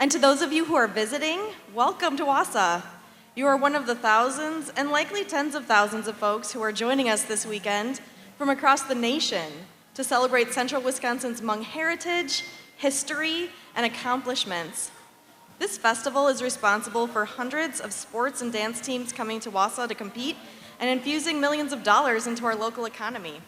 And to those of you who are visiting, welcome to Wausau. You are one of the thousands and likely tens of thousands of folks who are joining us this weekend from across the nation to celebrate Central Wisconsin's Hmong heritage, history, and accomplishments. This festival is responsible for hundreds of sports and dance teams coming to Wausau to compete and infusing millions of dollars into our local economy.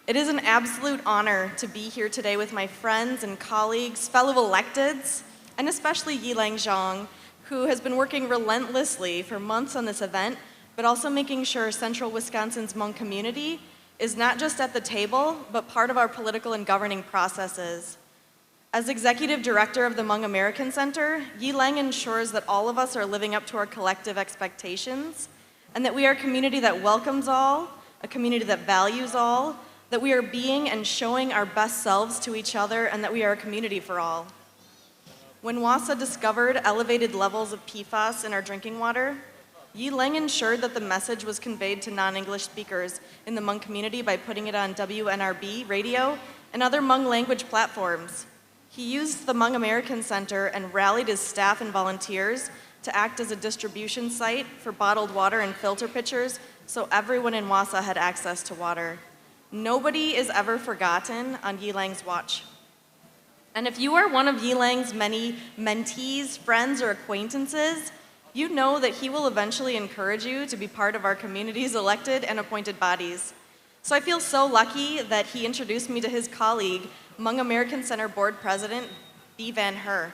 It is an absolute honor to be here today with my friends and colleagues, fellow electeds, and especially Yilang Zhang, who has been working relentlessly for months on this event, but also making sure Central Wisconsin's Hmong community is not just at the table, but part of our political and governing processes. As Executive Director of the Hmong American Center, Yilang ensures that all of us are living up to our collective expectations, and that we are a community that welcomes all, a community that values all, that we are being and showing our best selves to each other, and that we are a community for all. When Wausau discovered elevated levels of PFAS in our drinking water, Yilang ensured that the message was conveyed to non-English speakers in the Hmong community by putting it on WNRB radio and other Hmong language platforms. He used the Hmong American Center and rallied his staff and volunteers to act as a distribution site for bottled water and filter pitchers so everyone in Wausau had access to water. Nobody is ever forgotten on Yilang's watch. And if you are one of Yilang's many mentees, friends, or acquaintances, you know that he will eventually encourage you to be part of our community's elected and appointed bodies. So I feel so lucky that he introduced me to his colleague, Hmong American Center Board President, VANG.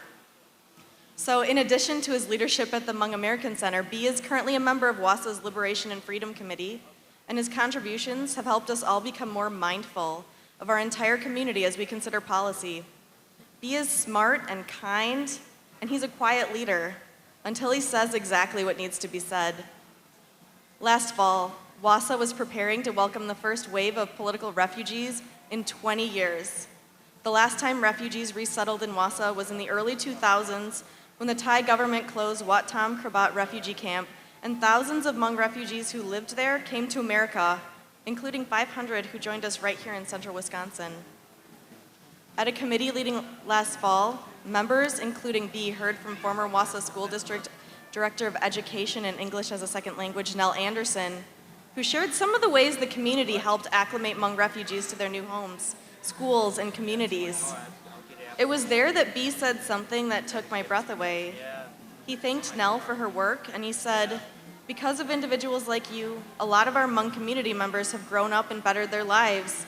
So in addition to his leadership at the Hmong American Center, B is currently a member of Wausau's Liberation and Freedom Committee, and his contributions have helped us all become more mindful of our entire community as we consider policy. B is smart and kind, and he's a quiet leader until he says exactly what needs to be said. Last fall, Wausau was preparing to welcome the first wave of political refugees in 20 years. The last time refugees resettled in Wausau was in the early 2000s when the Thai government closed Wat Tam Krabat refugee camp, and thousands of Hmong refugees who lived there came to America, including 500 who joined us right here in central Wisconsin. At a committee meeting last fall, members, including B, heard from former Wausau School District Director of Education and English as a Second Language, Nell Anderson, who shared some of the ways the community helped acclimate Hmong refugees to their new homes, schools, and communities. It was there that B said something that took my breath away. He thanked Nell for her work, and he said, "Because of individuals like you, a lot of our Hmong community members have grown up and bettered their lives.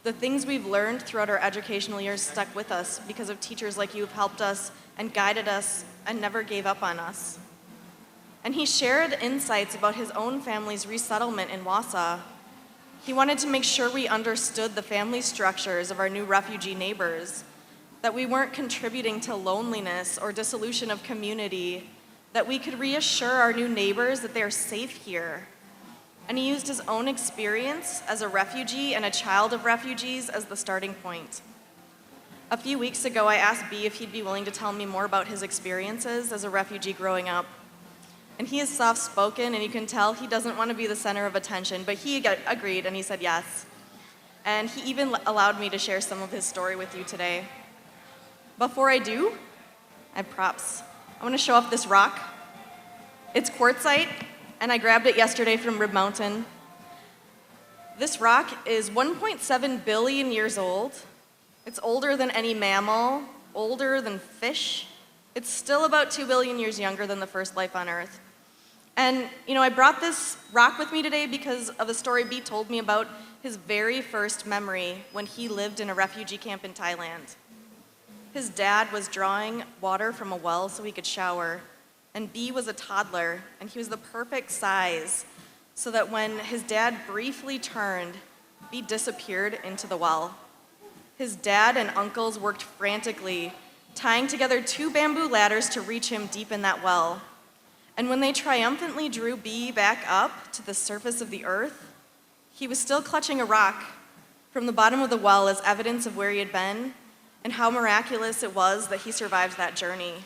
The things we've learned throughout our educational years stuck with us because of teachers like you who've helped us and guided us and never gave up on us." And he shared insights about his own family's resettlement in Wausau. He wanted to make sure we understood the family structures of our new refugee neighbors, that we weren't contributing to loneliness or dissolution of community, that we could reassure our new neighbors that they are safe here. And he used his own experience as a refugee and a child of refugees as the starting point. A few weeks ago, I asked B if he'd be willing to tell me more about his experiences as a refugee growing up. And he is soft-spoken, and you can tell he doesn't want to be the center of attention, but he agreed, and he said yes. And he even allowed me to share some of his story with you today. Before I do, I have props. I want to show off this rock. It's quartzite, and I grabbed it yesterday from Rib Mountain. This rock is 1.7 billion years old. It's older than any mammal, older than fish. It's still about 2 billion years younger than the first life on Earth. And, I brought this rock with me today because of a story B told me about his very first memory when he lived in a refugee camp in Thailand. His dad was drawing water from a well so he could shower, and B was a toddler, and he was the perfect size so that when his dad briefly turned, B disappeared into the well. His dad and uncles worked frantically, tying together 2 bamboo ladders to reach him deep in that well. And when they triumphantly drew B back up to the surface of the earth, he was still clutching a rock from the bottom of the well as evidence of where he had been and how miraculous it was that he survived that journey.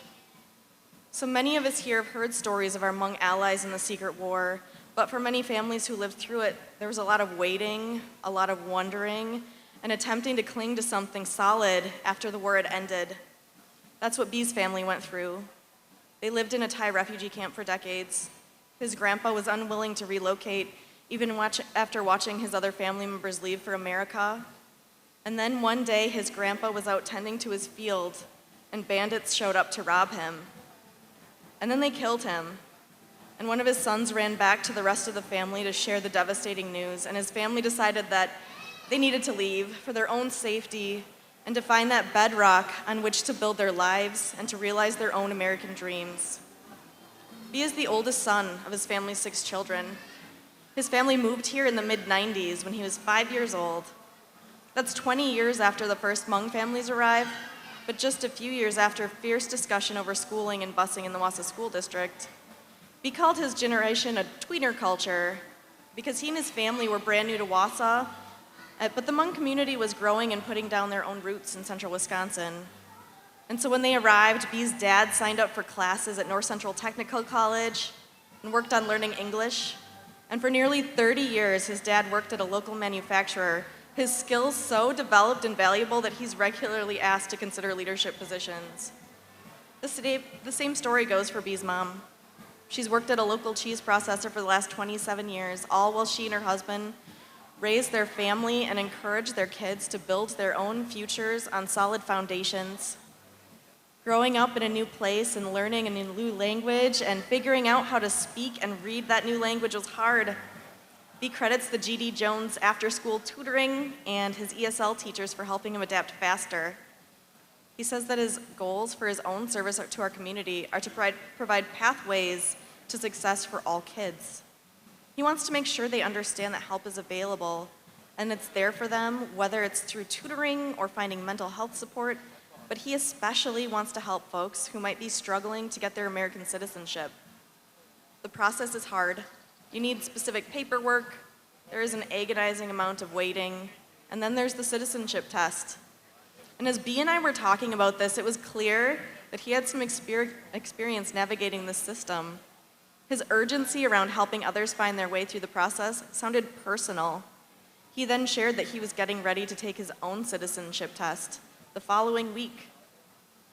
So many of us here have heard stories of our Hmong allies in the secret war, but for many families who lived through it, there was a lot of waiting, a lot of wondering, and attempting to cling to something solid after the war had ended. That's what B's family went through. They lived in a Thai refugee camp for decades. His grandpa was unwilling to relocate, even after watching his other family members leave for America. And then one day, his grandpa was out tending to his field, and bandits showed up to rob him. And then they killed him. And one of his sons ran back to the rest of the family to share the devastating news, and his family decided that they needed to leave for their own safety and to find that bedrock on which to build their lives and to realize their own American dreams. B is the oldest son of his family's 6 children. His family moved here in the mid-90s when he was 5 years old. That's 20 years after the first Hmong families arrived, but just a few years after fierce discussion over schooling and busing in the Wausau school district. B called his generation a tweener culture because he and his family were brand new to Wausau, but the Hmong community was growing and putting down their own roots in central Wisconsin. And so when they arrived, B's dad signed up for classes at North Central Technical College and worked on learning English. And for nearly 30 years, his dad worked at a local manufacturer, his skills so developed and valuable that he's regularly asked to consider leadership positions. The same story goes for B's mom. She's worked at a local cheese processor for the last 27 years, all while she and her husband raised their family and encouraged their kids to build their own futures on solid foundations. Growing up in a new place and learning a new language and figuring out how to speak and read that new language was hard. B credits the G.D. Jones after-school tutoring and his ESL teachers for helping him adapt faster. He says that his goals for his own service to our community are to provide pathways to success for all kids. He wants to make sure they understand that help is available and it's there for them, whether it's through tutoring or finding mental health support, but he especially wants to help folks who might be struggling to get their American citizenship. The process is hard. You need specific paperwork, there is an agonizing amount of waiting, and then there's the citizenship test. And as B and I were talking about this, it was clear that he had some experience navigating this system. His urgency around helping others find their way through the process sounded personal. He then shared that he was getting ready to take his own citizenship test the following week.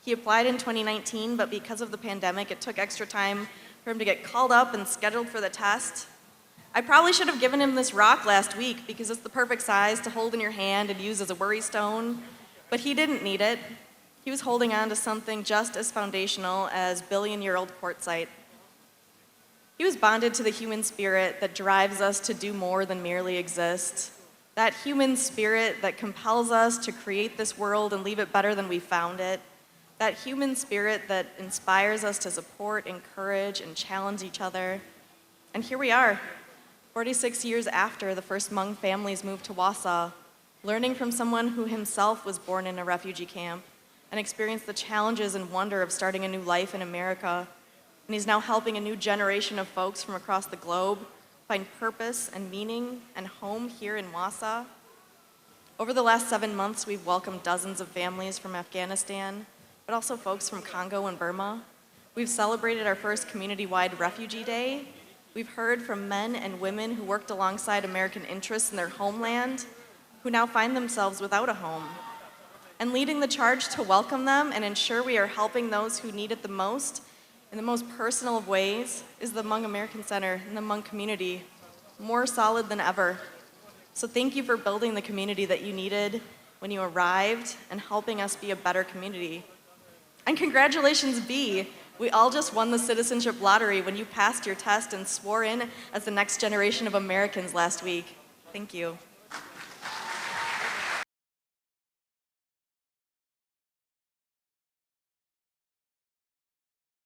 He applied in 2019, but because of the pandemic, it took extra time for him to get called up and scheduled for the test. I probably should have given him this rock last week because it's the perfect size to hold in your hand and use as a worry stone, but he didn't need it. He was holding on to something just as foundational as billion-year-old quartzite. He was bonded to the human spirit that drives us to do more than merely exist. That human spirit that compels us to create this world and leave it better than we found it. That human spirit that inspires us to support, encourage, and challenge each other. And here we are, 46 years after the first Hmong families moved to Wausau, learning from someone who himself was born in a refugee camp and experienced the challenges and wonder of starting a new life in America. And he's now helping a new generation of folks from across the globe find purpose and meaning and home here in Wausau. Over the last 7 months, we've welcomed dozens of families from Afghanistan, but also folks from Congo and Burma. We've celebrated our first community-wide Refugee Day. We've heard from men and women who worked alongside American interests in their homeland, who now find themselves without a home. And leading the charge to welcome them and ensure we are helping those who need it the most in the most personal of ways is the Hmong American Center and the Hmong community, more solid than ever. So thank you for building the community that you needed when you arrived and helping us be a better community. And congratulations, B. We all just won the citizenship lottery when you passed your test and swore in as the next generation of Americans last week. Thank you.